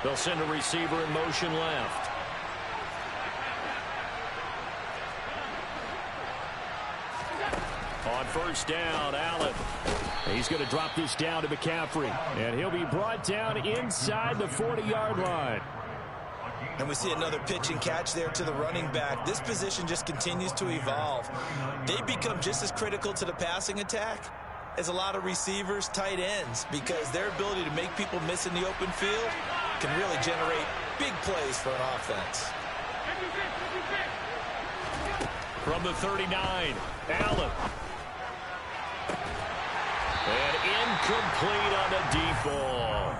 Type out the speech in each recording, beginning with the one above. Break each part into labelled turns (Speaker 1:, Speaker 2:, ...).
Speaker 1: They'll send a receiver in motion left. On first down, Allen. He's going to drop this down to McCaffrey. And he'll be brought down inside the 40-yard line.
Speaker 2: And we see another pitch and catch there to the running back. This position just continues to evolve. They become just as critical to the passing attack as a lot of receivers, tight ends, because their ability to make people miss in the open field can really generate big plays for an offense.
Speaker 1: From the 39, Allen. And incomplete on the deep ball.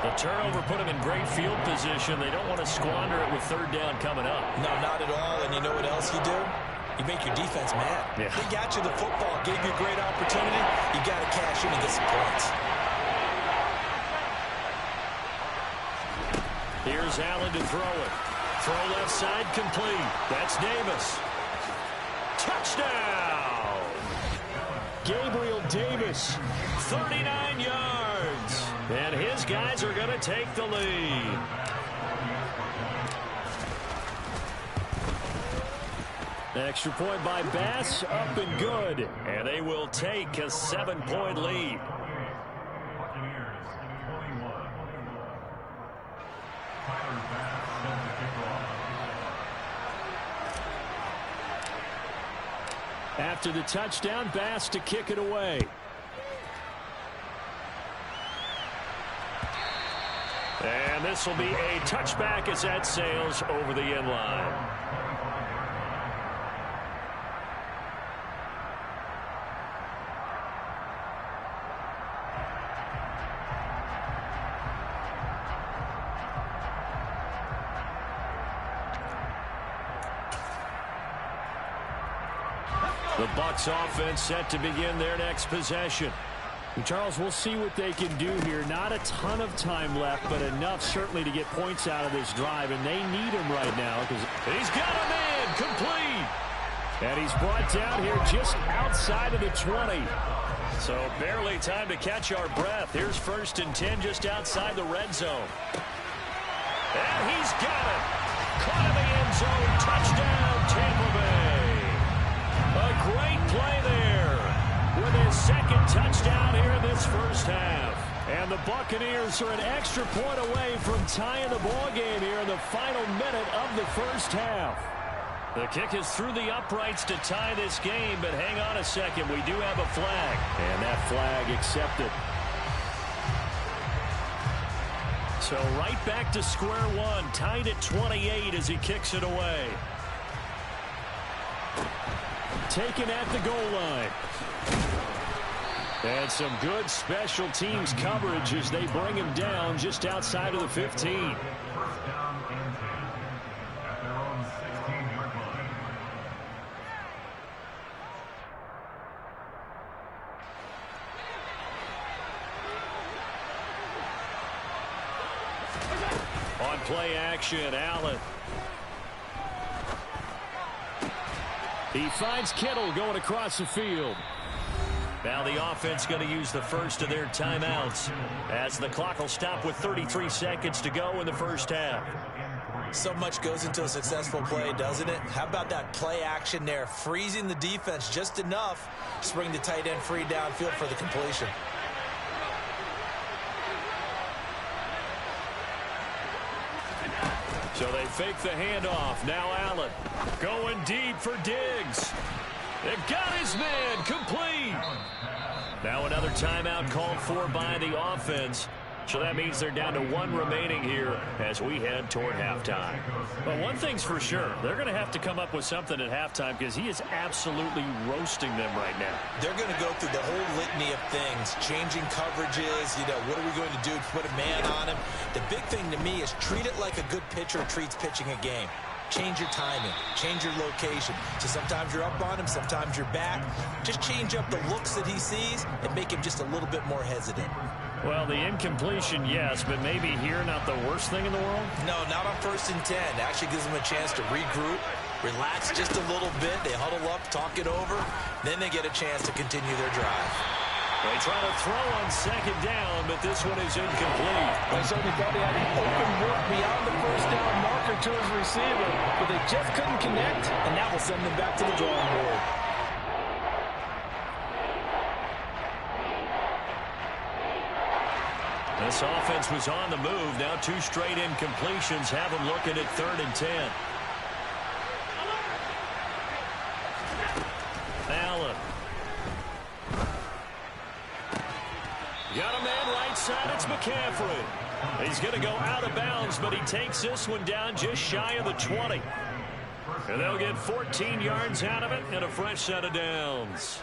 Speaker 1: The turnover put him in great field position. They don't want to squander it with third down coming up.
Speaker 2: No, not at all. And you know what else you do? You make your defense mad.
Speaker 1: Yeah.
Speaker 2: They got you the football, gave you a great opportunity. You got to cash in and get some points.
Speaker 1: Here's Allen to throw it. Throw left side complete. That's Davis. Touchdown! Gabriel Davis, 39 yards. And his guys are going to take the lead. Extra point by Bass, up and good. And they will take a 7-point lead. After the touchdown, Bass to kick it away. And this will be a touchback as that sails over the end line. The Bucs offense set to begin their next possession. And Charles, we'll see what they can do here. Not a ton of time left, but enough certainly to get points out of this drive, and they need him right now because he's got a man complete. And he's brought down here just outside of the 20. So barely time to catch our breath. Here's 1st and 10 just outside the red zone. And he's got it. Caught in the end zone. Touchdown, Tampa Bay. A great play there with his 2nd touchdown here in this first half. And the Buccaneers are an extra point away from tying the ball game here in the final minute of the first half. The kick is through the uprights to tie this game, but hang on a second. We do have a flag. And that flag accepted. So right back to square one, tied at 28 as he kicks it away. Taken at the goal line. And some good special teams coverage as they bring him down just outside of the 15. On play action, Allen. He finds Kittle going across the field. Now the offense going to use the first of their timeouts as the clock will stop with 33 seconds to go in the first half.
Speaker 2: So much goes into a successful play, doesn't it? How about that play action there, freezing the defense just enough to bring the tight end free downfield for the completion.
Speaker 1: So they fake the handoff. Now Allen going deep for Diggs. They've got his man complete. Now another timeout called for by the offense. So that means they're down to 1 remaining here as we head toward halftime. But one thing's for sure, they're going to have to come up with something at halftime because he is absolutely roasting them right now.
Speaker 2: They're going to go through the whole litany of things, changing coverages, what are we going to do to put a man on him? The big thing to me is treat it like a good pitcher treats pitching a game. Change your timing, change your location. So sometimes you're up on him, sometimes you're back. Just change up the looks that he sees and make him just a little bit more hesitant.
Speaker 1: Well, the incompletion, yes, but maybe here not the worst thing in the world?
Speaker 2: No, not on 1st and 10. It actually gives them a chance to regroup, relax just a little bit. They huddle up, talk it over. Then they get a chance to continue their drive.
Speaker 1: They try to throw on second down, but this one is incomplete.
Speaker 2: They certainly thought he had an open look beyond the first down marker to his receiver, but they just couldn't connect, and that will send them back to the drawing board.
Speaker 1: This offense was on the move. Now 2 straight incompletions have them looking at 3rd and 10. Allen. Got a man right side. It's McCaffrey. He's going to go out of bounds, but he takes this one down just shy of the 20. And they'll get 14 yards out of it and a fresh set of downs.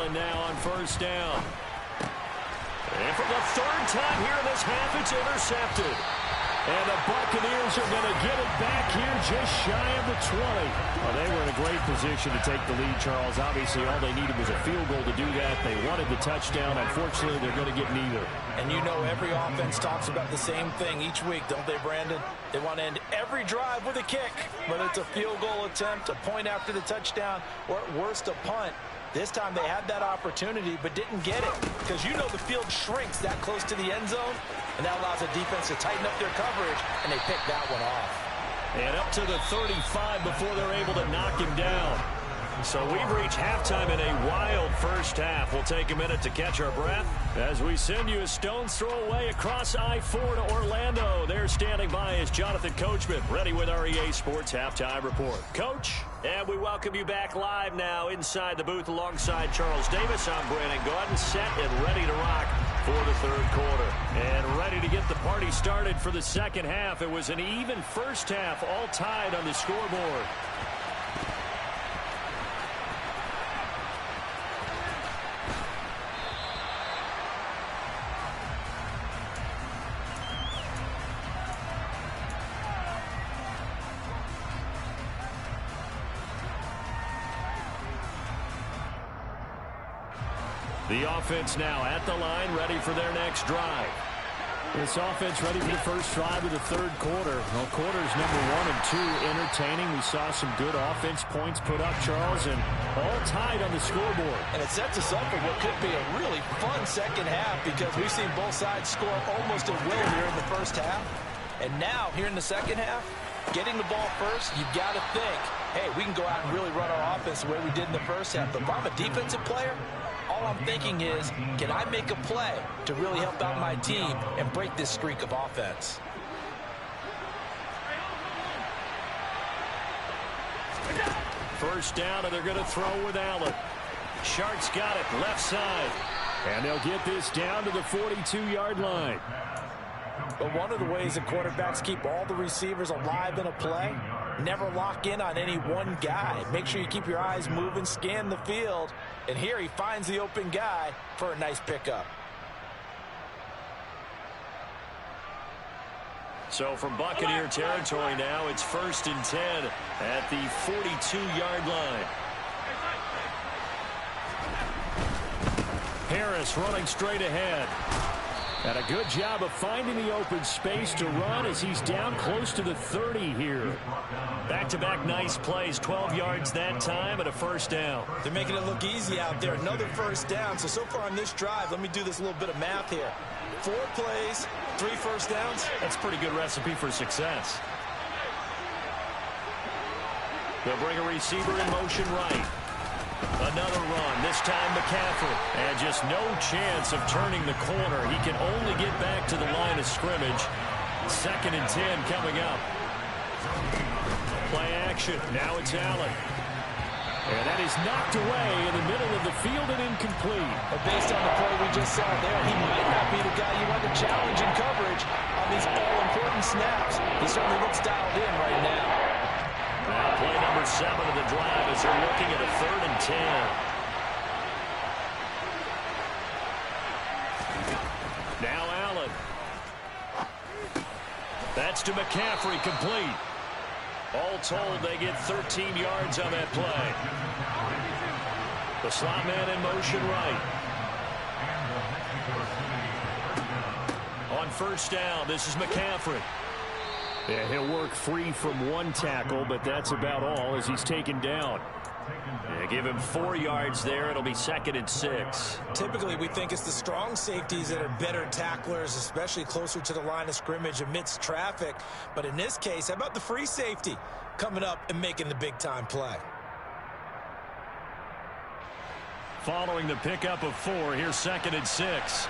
Speaker 1: Now on first down. And for the 3rd time here in this half, it's intercepted. And the Buccaneers are going to get it back here just shy of the 20. Well, they were in a great position to take the lead, Charles. Obviously, all they needed was a field goal to do that. They wanted the touchdown. Unfortunately, they're going to get neither.
Speaker 2: And you know every offense talks about the same thing each week, don't they, Brandon? They want to end every drive with a kick, whether it's a field goal attempt, a point after the touchdown, or at worst, a punt. This time they had that opportunity but didn't get it because you know the field shrinks that close to the end zone, and that allows the defense to tighten up their coverage, and they pick that one off.
Speaker 1: And up to the 35 before they're able to knock him down. So we've reached halftime in a wild first half. We'll take a minute to catch our breath as we send you a stone's throw away across I-4 to Orlando. There standing by is Jonathan Coachman, ready with our EA Sports Halftime Report. Coach, and we welcome you back live now inside the booth alongside Charles Davis. I'm Brandon Gaudin, set and ready to rock for the 3rd quarter. And ready to get the party started for the second half. It was an even first half, all tied on the scoreboard. The offense now at the line, ready for their next drive. This offense ready for the first drive of the 3rd quarter. Well, quarters number 1 and 2 entertaining. We saw some good offense points put up, Charles, and all tied on the scoreboard.
Speaker 2: And it sets us up for what could be a really fun second half because we've seen both sides score almost at will here in the first half. And now, here in the second half, getting the ball first, you've got to think, hey, we can go out and really run our offense the way we did in the first half. But if I'm a defensive player, all I'm thinking is, can I make a play to really help out my team and break this streak of offense?
Speaker 1: First down, and they're going to throw with Allen. Sharks got it, left side. And they'll get this down to the 42-yard line.
Speaker 2: But one of the ways that quarterbacks keep all the receivers alive in a play, never lock in on any one guy. Make sure you keep your eyes moving, scan the field. And here he finds the open guy for a nice pickup.
Speaker 1: So from Buccaneer territory now, it's 1st and 10 at the 42-yard line. Harris running straight ahead. And a good job of finding the open space to run as he's down close to the 30 here. Back-to-back nice plays, 12 yards that time and a first down.
Speaker 2: They're making it look easy out there. Another first down. So far on this drive, let me do this little bit of math here. 4 plays, 3 first downs.
Speaker 1: That's a pretty good recipe for success. They'll bring a receiver in motion right. Another run, this time McCaffrey. And just no chance of turning the corner. He can only get back to the line of scrimmage. 2nd and 10 coming up. Play action. Now it's Allen. And that is knocked away in the middle of the field and incomplete.
Speaker 2: But based on the play we just saw there, he might not be the guy you want to challenge in coverage on these all-important snaps. He certainly looks dialed in right now.
Speaker 1: Now play number 7 of the drive as they're looking at a 3rd and 10. Now Allen. That's to McCaffrey, complete. All told, they get 13 yards on that play. The slot man in motion right. On first down, this is McCaffrey. Yeah, he'll work free from one tackle, but that's about all as he's taken down. Yeah, give him 4 yards there. It'll be 2nd and 6.
Speaker 2: Typically, we think it's the strong safeties that are better tacklers, especially closer to the line of scrimmage amidst traffic. But in this case, how about the free safety coming up and making the big-time play?
Speaker 1: Following the pickup of 4, here's 2nd and 6.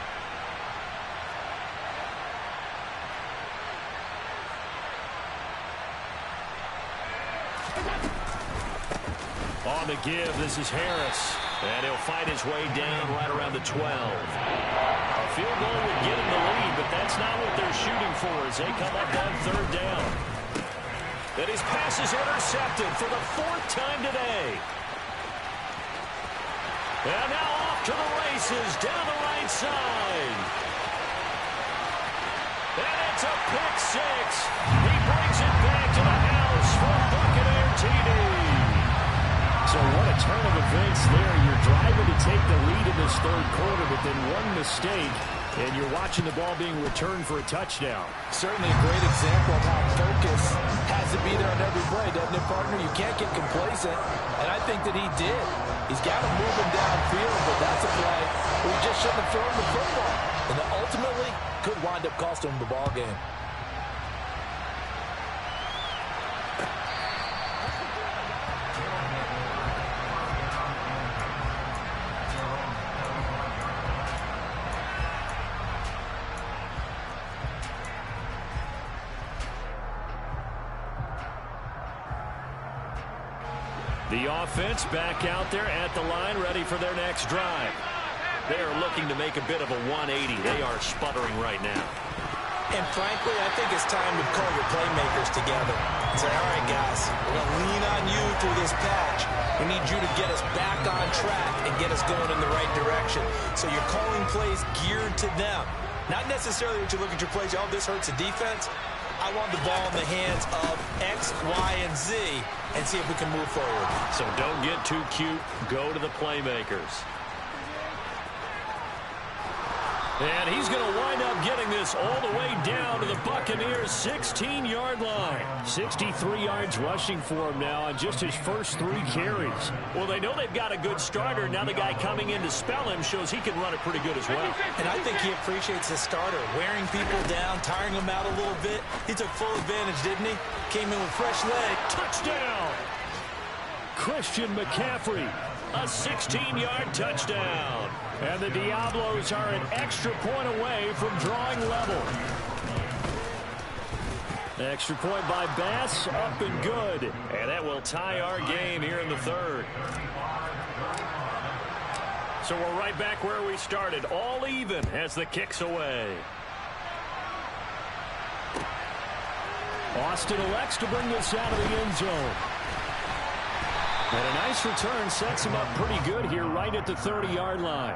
Speaker 1: On the give, this is Harris. And he'll fight his way down right around the 12. A field goal would get him the lead, but that's not what they're shooting for as they come up on 3rd down. And his pass is intercepted for the 4th time today. And now off to the races down the right side. And it's a pick 6. He brings it back to the house for Buccaneer TD. So what a turn of events there. You're driving to take the lead in this 3rd quarter, but then one mistake, and you're watching the ball being returned for a touchdown.
Speaker 2: Certainly a great example of how focus has to be there on every play, doesn't it, partner? You can't get complacent, and I think that he did. He's got to move him downfield, but that's a play where he just shouldn't have thrown the football. And that ultimately could wind up costing him the ball game.
Speaker 1: The offense back out there at the line, ready for their next drive. They're looking to make a bit of a 180. They are sputtering right now.
Speaker 2: And frankly, I think it's time to call your playmakers together and say, all right, guys, we're going to lean on you through this patch. We need you to get us back on track and get us going in the right direction. So you're calling plays geared to them. Not necessarily what you look at your plays, oh, this hurts the defense. I want the ball in the hands of X, Y, and Z and see if we can move forward.
Speaker 1: So don't get too cute. Go to the playmakers. And he's going to wind up getting this all the way down to the Buccaneers' 16-yard line. 63 yards rushing for him now on just his first 3 carries. Well, they know they've got a good starter. Now the guy coming in to spell him shows he can run it pretty good as well.
Speaker 2: And I think he appreciates the starter, wearing people down, tiring them out a little bit. He took full advantage, didn't he? Came in with fresh leg.
Speaker 1: Touchdown! Christian McCaffrey, a 16-yard touchdown. And the Diablos are an extra point away from drawing level. Extra point by Bass, up and good. And that will tie our game here in the 3rd. So we're right back where we started, all even as the kick's away. Austin elects to bring this out of the end zone. And a nice return sets him up pretty good here right at the 30-yard line.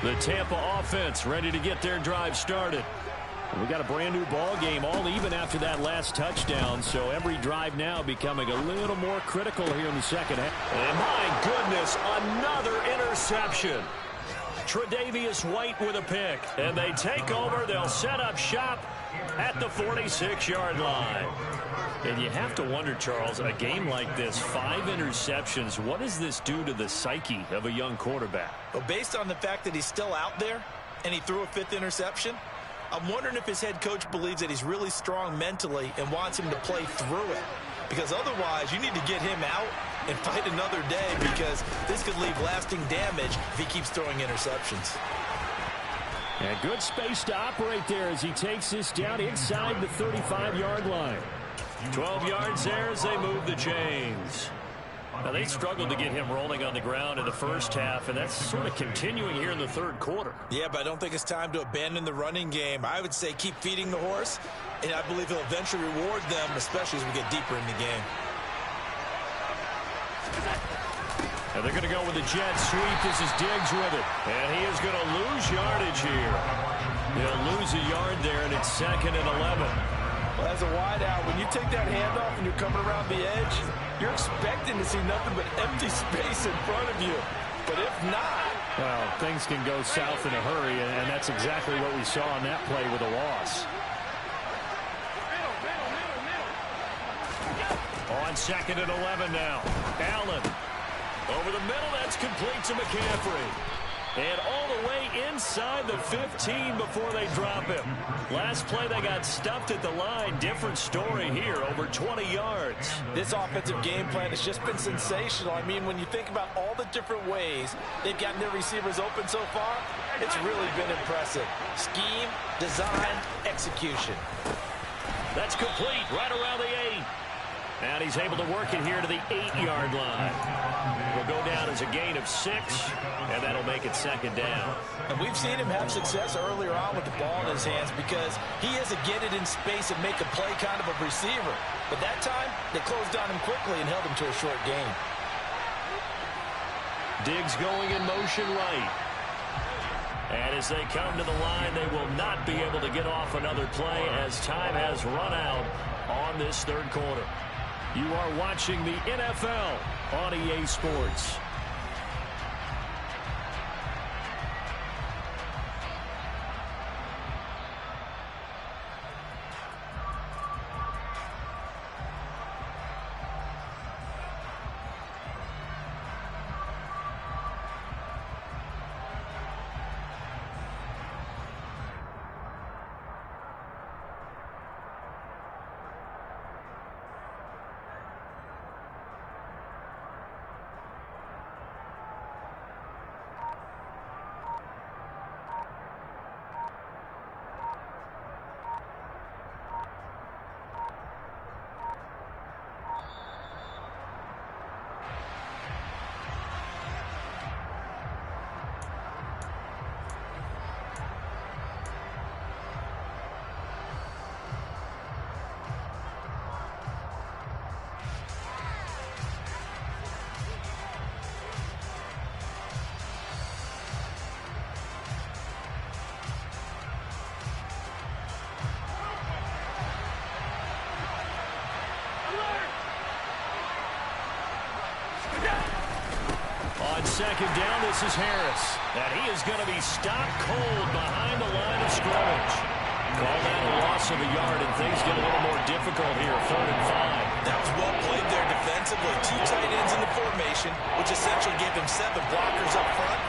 Speaker 1: The Tampa offense ready to get their drive started. We got a brand new ball game, all even after that last touchdown. So every drive now becoming a little more critical here in the second half. And my goodness, another interception. Tre'Davious White with a pick. And they take over. They'll set up shop at the 46-yard line. And you have to wonder, Charles, a game like this, 5 interceptions, what does this do to the psyche of a young quarterback?
Speaker 2: Well, based on the fact that he's still out there and he threw a 5th interception, I'm wondering if his head coach believes that he's really strong mentally and wants him to play through it. because otherwise you need to get him out and fight another day, because this could leave lasting damage if he keeps throwing interceptions.
Speaker 1: And good space to operate there as he takes this down inside the 35-yard line. 12 yards there as they move the chains. Now, they struggled to get him rolling on the ground in the first half, and that's sort of continuing here in the third quarter.
Speaker 2: Yeah, but I don't think it's time to abandon the running game. I would say keep feeding the horse, and I believe he'll eventually reward them, especially as we get deeper in the game.
Speaker 1: And they're going to go with the jet sweep. This is Diggs with it. And he is going to lose yardage here. He'll lose a yard there, and it's 2nd and 11.
Speaker 3: Well, as a wideout, when you take that handoff and you're coming around the edge, you're expecting to see nothing but empty space in front of you. But if not...
Speaker 1: Well, things can go south in a hurry, and that's exactly what we saw on that play with a loss. On 2nd and 11 now. Allen. Over the middle, that's complete to McCaffrey. And all the way inside the 15 before they drop him. Last play, they got stuffed at the line. Different story here, over 20 yards.
Speaker 3: This offensive game plan has just been sensational. I mean, when you think about all the different ways they've gotten their receivers open so far, it's really been impressive. Scheme, design, execution.
Speaker 1: That's complete right around the 8. And he's able to work it here to the 8-yard line. Will go down as a gain of 6, and that'll make it 2nd down.
Speaker 2: And we've seen him have success earlier on with the ball in his hands because he has a get it in space and make a play kind of a receiver. But that time, they closed on him quickly and held him to a short gain.
Speaker 1: Diggs going in motion right. And as they come to the line, they will not be able to get off another play as time has run out on this third quarter. You are watching the NFL on EA Sports. On 2nd down, this is Harris. And he is going to be stopped cold behind the line of scrimmage. Call that a loss of a yard, and things get a little more difficult here, 3rd and 5.
Speaker 2: That was well played there defensively. 2 tight ends in the formation, which essentially gave him 7 blockers up front.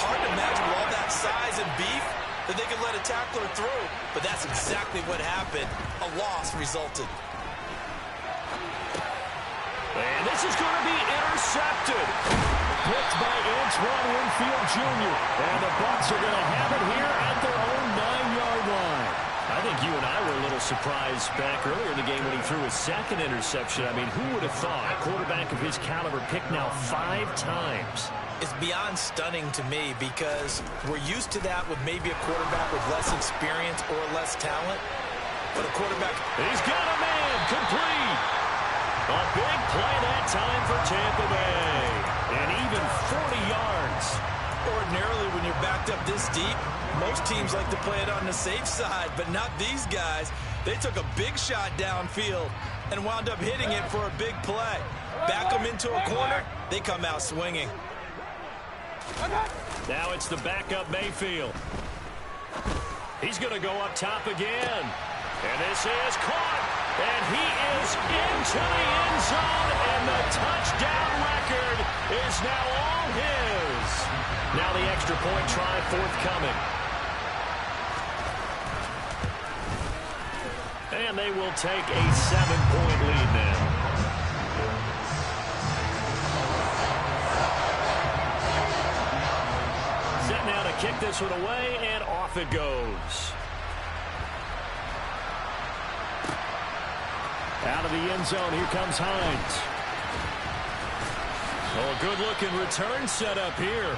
Speaker 2: Hard to imagine with all that size and beef that they could let a tackler through. But that's exactly what happened. A loss resulted.
Speaker 1: And this is going to be intercepted. Picked by Antoine Winfield Jr. And the Bucs are going to have it here at their own 9-yard line. I think you and I were a little surprised back earlier in the game when he threw his 2nd interception. I mean, who would have thought a quarterback of his caliber picked now 5 times?
Speaker 2: It's beyond stunning to me because we're used to that with maybe a quarterback with less experience or less talent. But a quarterback...
Speaker 1: He's got a man complete. A big play that time for Tampa Bay. And even 40 yards.
Speaker 2: Ordinarily, when you're backed up this deep, most teams like to play it on the safe side, but not these guys. They took a big shot downfield and wound up hitting it for a big play. Back them into a corner, they come out swinging.
Speaker 1: Now it's the backup Mayfield. He's going to go up top again. And this is caught. And he is into the end zone. And the touchdown record is now all his. Now the extra point try forthcoming. And they will take a 7-point lead now. kick this one away, and off it goes. Out of the end zone, here comes Hines. Oh, good-looking return set up here.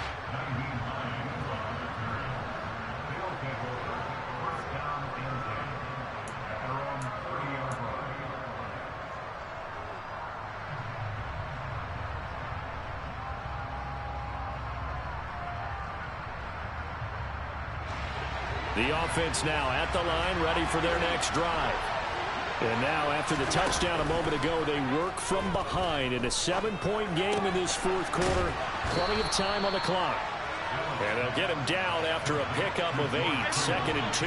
Speaker 1: The offense now at the line, ready for their next drive. And now, after the touchdown a moment ago, they work from behind in a 7-point game in this fourth quarter. Plenty of time on the clock. And they'll get him down after a pickup of 8, 2nd and 2.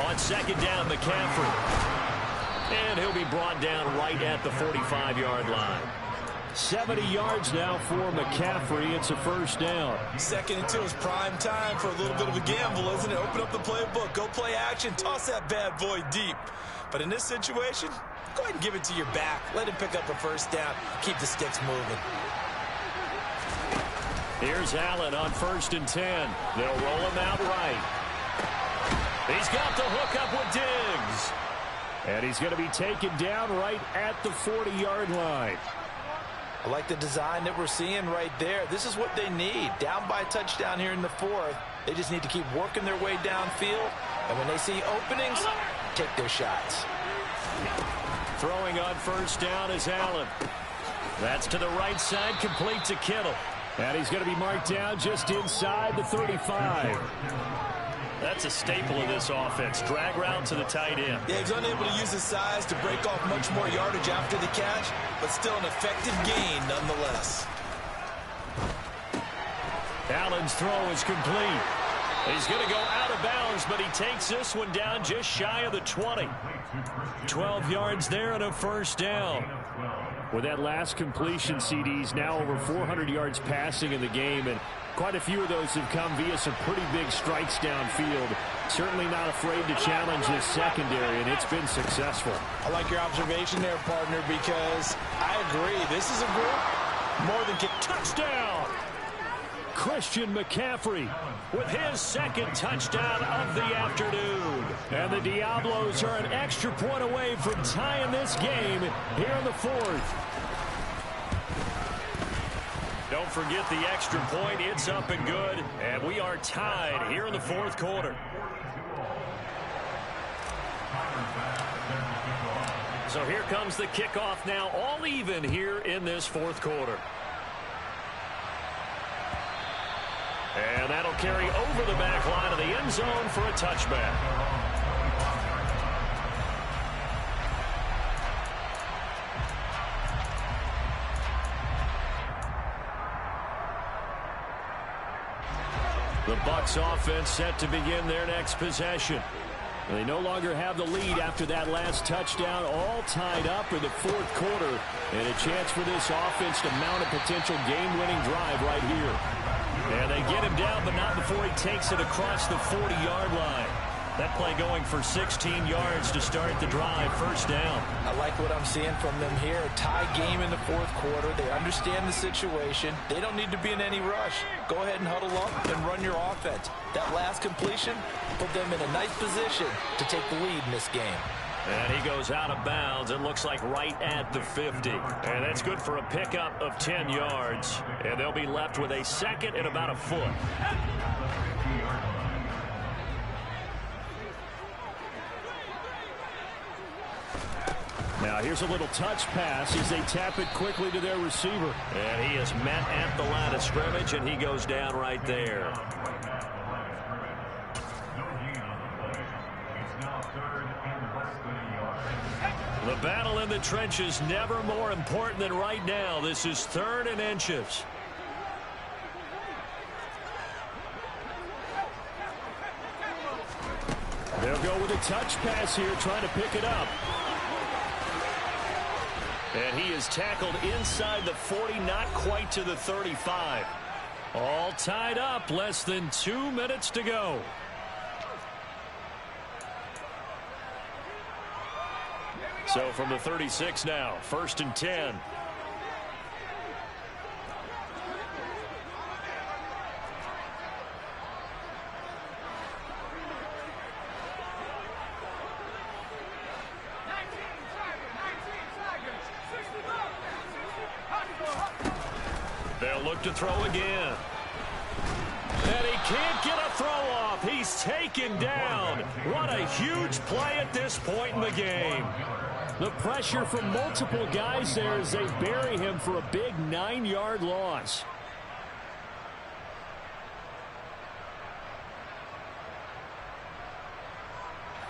Speaker 1: On 2nd down, McCaffrey. And he'll be brought down right at the 45-yard line. 70 yards now for McCaffrey. It's a first down.
Speaker 2: 2nd and 2 is prime time for a little bit of a gamble, isn't it? Open up the playbook, go play action, toss that bad boy deep. But in this situation, go ahead and give it to your back. Let him pick up a first down. Keep the sticks moving.
Speaker 1: Here's Allen on 1st and 10. They'll roll him out right. He's got the hook up with Diggs. And he's going to be taken down right at the 40-yard line.
Speaker 3: I like the design that we're seeing right there. This is what they need. Down by a touchdown here in the 4th. They just need to keep working their way downfield. And when they see openings, take their shots.
Speaker 1: Throwing on 1st down is Allen. That's to the right side, complete to Kittle. And he's going to be marked down just inside the 35. That's a staple of this offense. Drag route to the tight end.
Speaker 2: Yeah, he's unable to use his size to break off much more yardage after the catch, but still an effective gain nonetheless.
Speaker 1: Allen's throw is complete. He's going to go out of bounds, but he takes this one down just shy of the 20. 12 yards there and a first down. With that last completion, CD's now over 400 yards passing in the game, and quite a few of those have come via some pretty big strikes downfield. Certainly not afraid to challenge this secondary, and it's been successful.
Speaker 3: I like your observation there, partner, because I agree. This is a group more than
Speaker 1: touchdown. Christian McCaffrey with his 2nd touchdown of the afternoon. And the Diablos are an extra point away from tying this game here in the 4th. Don't forget the extra point. It's up and good. And we are tied here in the 4th quarter. So here comes the kickoff now, all even here in this 4th quarter. And that'll carry over the back line of the end zone for a touchback. The Bucs offense set to begin their next possession. They no longer have the lead after that last touchdown, all tied up in the 4th quarter. And a chance for this offense to mount a potential game-winning drive right here. And they get him down, but not before he takes it across the 40-yard line. That play going for 16 yards to start the drive, first down.
Speaker 3: I like what I'm seeing from them here. A tie game in the 4th quarter. They understand the situation. They don't need to be in any rush. Go ahead and huddle up and run your offense. That last completion put them in a nice position to take the lead in this game.
Speaker 1: And he goes out of bounds, it looks like right at the 50. And that's good for a pickup of 10 yards. And they'll be left with a 2nd and about a foot. Now here's a little touch pass as they tap it quickly to their receiver. And he is met at the line of scrimmage, and he goes down right there. The battle in the trenches never more important than right now. This is 3rd and inches. They'll go with a touch pass here, trying to pick it up. And he is tackled inside the 40, not quite to the 35. All tied up, less than 2 minutes to go. So from the 36 now, 1st and 10. They'll look to throw again. And he can't get a throw off. He's taken down. What a huge play at this point in the game. The pressure from multiple guys there as they bury him for a big 9-yard loss.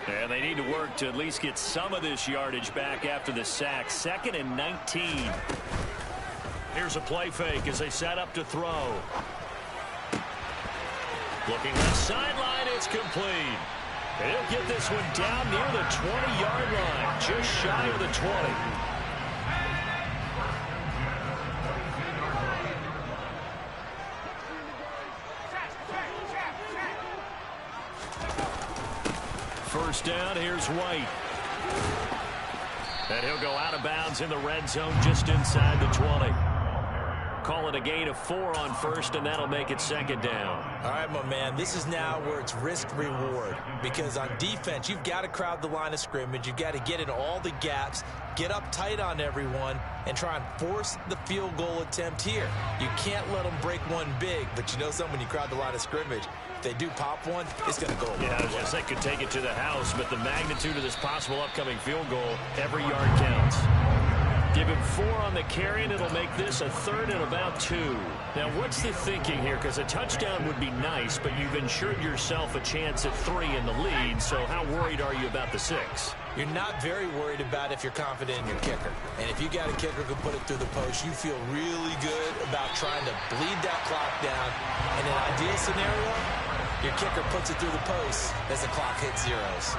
Speaker 1: And they need to work to at least get some of this yardage back after the sack. 2nd and 19. Here's a play fake as they set up to throw. Looking left sideline, it's complete. And he'll get this one down near the 20-yard line, just shy of the 20. First down, here's White. And he'll go out of bounds in the red zone just inside the 20. Call it a gain of 4 on first, and that'll make it 2nd down.
Speaker 2: All right, my man, this is now where it's risk-reward. Because on defense, you've got to crowd the line of scrimmage. You've got to get in all the gaps, get up tight on everyone, and try and force the field goal attempt here. You can't let them break one big, but you know something, when you crowd the line of scrimmage, if they do pop one, it's going to go away.
Speaker 1: Yeah, they could take it to the house, but the magnitude of this possible upcoming field goal, every yard counts. Give him 4 on the carry, and it'll make this a 3rd and about 2. Now, what's the thinking here? Because a touchdown would be nice, but you've ensured yourself a chance at 3 in the lead, so how worried are you about the 6?
Speaker 2: You're not very worried about if you're confident in your kicker. And if you got a kicker who can put it through the post, you feel really good about trying to bleed that clock down. In an ideal scenario, your kicker puts it through the post as the clock hits zeros.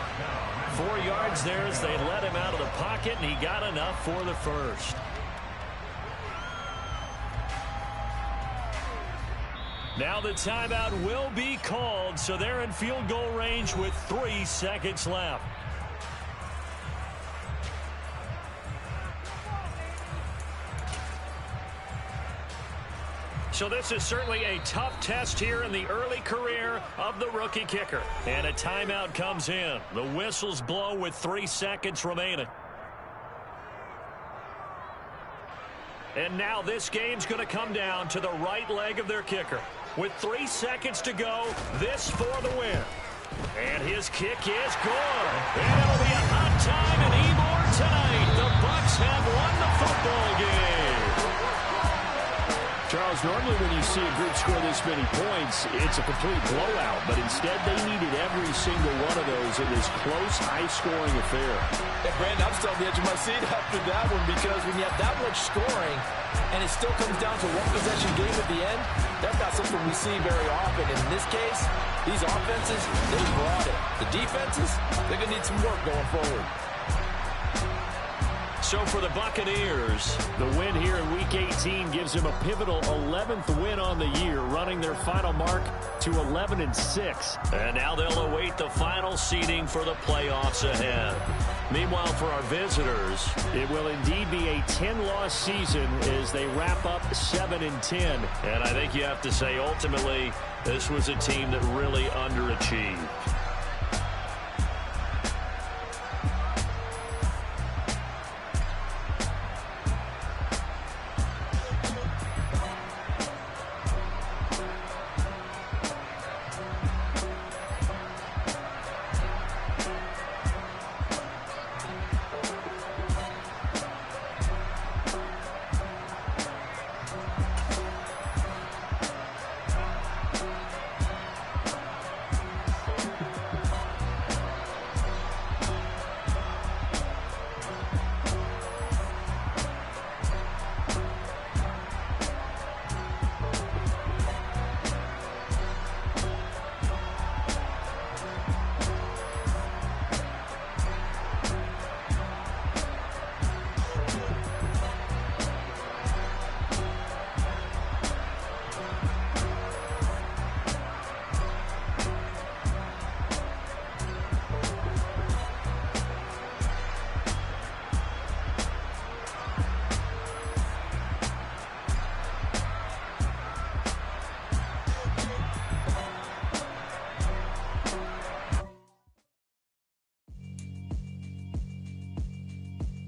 Speaker 1: 4 yards there as they let him out of the pocket, and he got enough for the first. Now the timeout will be called, so they're in field goal range with 3 seconds left. So this is certainly a tough test here in the early career of the rookie kicker. And a timeout comes in. The whistles blow with 3 seconds remaining. And now this game's going to come down to the right leg of their kicker. With 3 seconds to go, this for the win. And his kick is good. And it'll be a hot time in Ybor tonight. The Bucs have won the football game. Charles, normally when you see a group score this many points, it's a complete blowout. But instead, they needed every single one of those in this close, high-scoring affair.
Speaker 3: And Brandon, I'm still on the edge of my seat after that one, because when you have that much scoring and it still comes down to one possession game at the end, that's not something we see very often. In this case, these offenses, they brought it. The defenses, they're going to need some work going forward.
Speaker 1: So for the Buccaneers, the win here in Week 18 gives them a pivotal 11th win on the year, running their final mark to 11-6. And now they'll await the final seeding for the playoffs ahead. Meanwhile, for our visitors, it will indeed be a 10-loss season as they wrap up 7-10. And I think you have to say, ultimately, this was a team that really underachieved.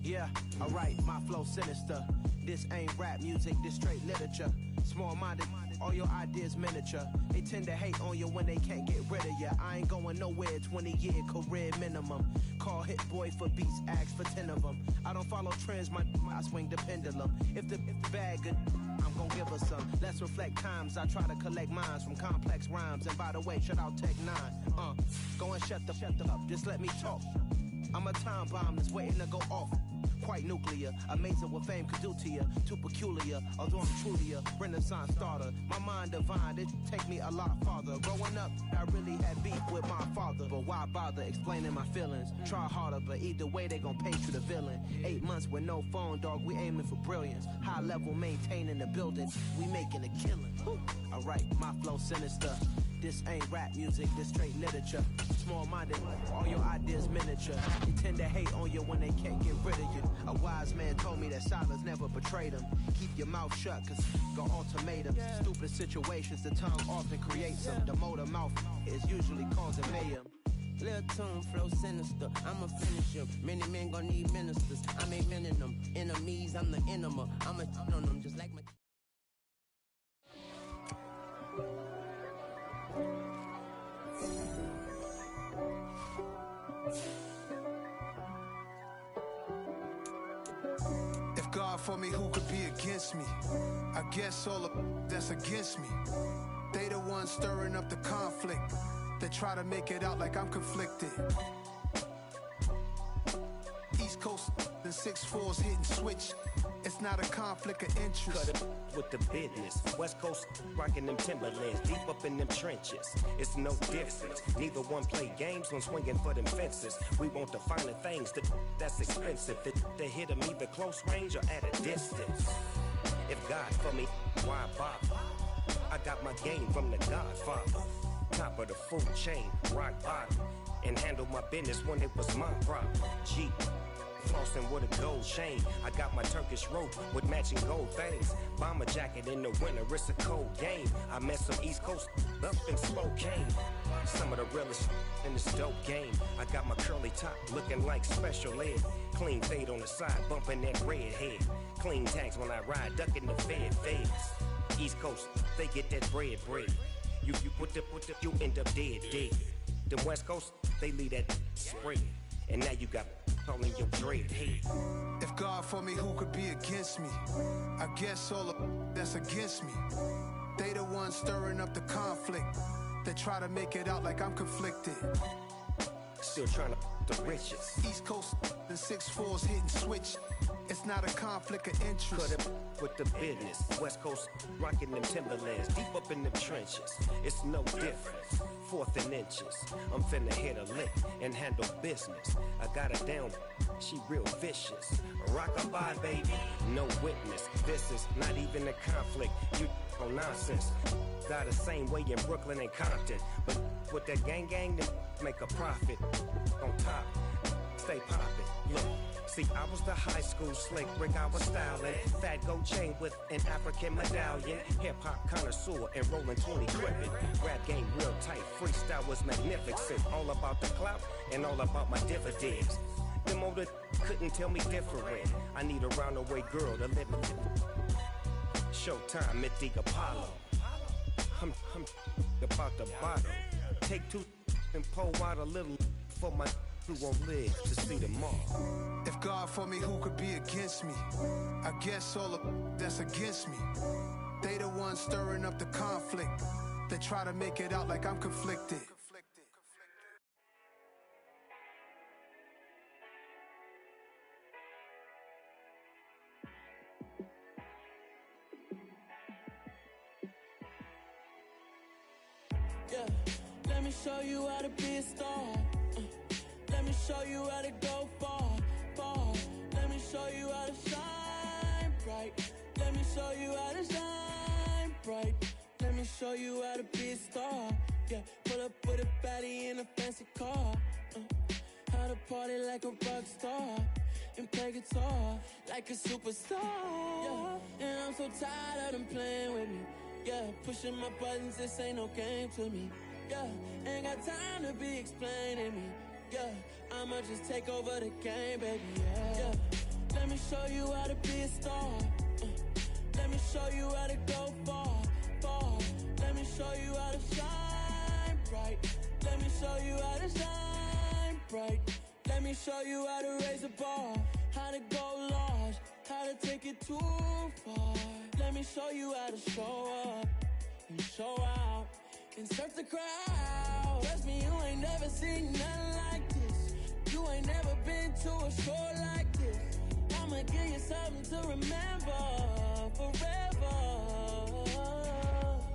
Speaker 4: Yeah, alright, my flow sinister. This ain't rap music, this straight literature. Small-minded, all your ideas miniature. They tend to hate on you when they can't get rid of you. I ain't going nowhere, 20-year career minimum. Call Hit Boy for beats, ask for 10 of them. I don't follow trends, I swing the pendulum. If the bag good, I'm gon' give her some. Let's reflect times, I try to collect minds from complex rhymes. And by the way, shout out Tech 9. Go and shut the up, just let me talk. I'm a time bomb that's waiting to go off. Quite nuclear, amazing what fame could do to you. Too peculiar, although I'm truly a Renaissance starter. My mind divine, it take me a lot farther. Growing up, I really had beef with my father. But why bother explaining my feelings? Try harder, but either way they gon' paint you the villain. 8 months with no phone, dog, we aiming for brilliance. High level maintaining the building, we making a killing. Alright, my flow sinister. This ain't rap music, this straight literature. Small-minded, all your ideas miniature. They tend to hate on you when they can't get rid of you. A wise man told me that silence never betrayed him. Keep your mouth shut, cause got ultimatums. Stupid situations, the tongue often creates them. The motor mouth is usually causing mayhem.
Speaker 5: Lil' tune, flow sinister, I'ma finish him. Many men gon' need ministers, I'm aiming them. Enemies, I'm the enema, I'ma on them just like my...
Speaker 6: If God for me, who could be against me? I guess all of that's against me. They the ones stirring up the conflict. They try to make it out like I'm conflicted. East Coast, the 6'4's hitting switch. It's not a conflict of interest.
Speaker 7: Cut it with the business. West Coast rocking them Timberlands, deep up in them trenches. It's no difference. Neither one play games when swinging for them fences. We want the finer things that's expensive. They hit them either close range or at a distance. If God for me, why bother? I got my game from the Godfather. Top of the food chain, rock bottom. And handle my business when it was my problem. G. Flossing with a gold chain. I got my Turkish rope with matching gold things. Bomber jacket in the winter, it's a cold game. I met some East Coast up in Spokane. Some of the realest in this dope game. I got my curly top looking like special ed. Clean fade on the side, bumping that red head. Clean tags when I ride, ducking the feds. East Coast, they get that bread. You you end up dead. The West Coast, they leave that spread. And now you got all in your dread head.
Speaker 6: If God for me, who could be against me? I guess all of that's against me. They the ones stirring up the conflict. They try to make it out like I'm conflicted.
Speaker 7: Still trying to the riches.
Speaker 6: East Coast, the 6'4's hitting switch. It's not a conflict of interest.
Speaker 7: Cut it with the business. West Coast rocking them Timberlands, deep up in them trenches. It's no difference. 4th and inches. I'm finna hit a lick and handle business. I got her down, she real vicious. Rock-a-bye, baby, no witness. This is not even a conflict. You on nonsense. Got the same way in Brooklyn and Compton. But with that gang, then make a profit. On top, stay poppin'. Look. See, I was the high school slick Rick, I was styling. Fat gold chain with an African medallion. Hip-hop connoisseur and rolling 20 gripping. Rap game real tight, freestyle was magnificent. All about the clout and all about my dividends. Them older couldn't tell me different. I need a roundaway girl to live in. Showtime at the Apollo. I'm about the bottom. Take 2 and pull out a little for my who won't live to see tomorrow.
Speaker 6: If God for me, who could be against me? I guess all of that's against me. They the ones stirring up the conflict. They try to make it out like I'm conflicted.
Speaker 5: Yeah, let me show you how to be a star. Let me show you how to go far. Let me show you how to shine bright. Let me show you how to shine bright. Let me show you how to be a star. Yeah, pull up with a baddie in a fancy car. How to party like a rock star and play guitar like a superstar. Yeah, and I'm so tired of them playing with me. Yeah, pushing my buttons, this ain't no game to me. Yeah, ain't got time to be explaining me. Yeah, I'ma just take over the game, baby, yeah. Let me show you how to be a star. Let me me show you how to go far, far. Let me show you how to shine bright. Let me show you how to shine bright. Let me show you how to raise a bar, how to go large, how to take it too far. Let me show you how to show up and show out and surf the crowd. Trust me, you ain't never seen nothing like this. You ain't never been to a show like this. I'ma give you something to remember forever.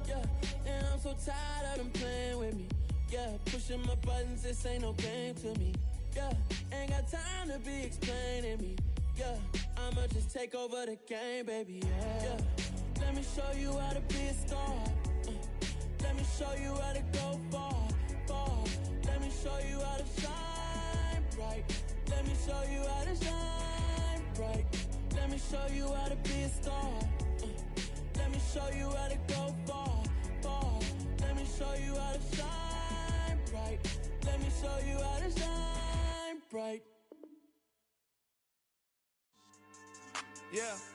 Speaker 5: Yeah, and I'm so tired of them playing with me. Yeah, pushing my buttons, this ain't no game to me. Yeah, ain't got time to be explaining me. Yeah, I'ma just take over the game, baby. Yeah, let me show you how to be a star. Let me show you how to go far, far. Let me show you how to shine bright. Let me show you how to shine bright. Let me show you how to be a star. Let me show you how to go far, far. Let me show you how to shine bright. Let me show you how to shine bright.
Speaker 6: Yeah.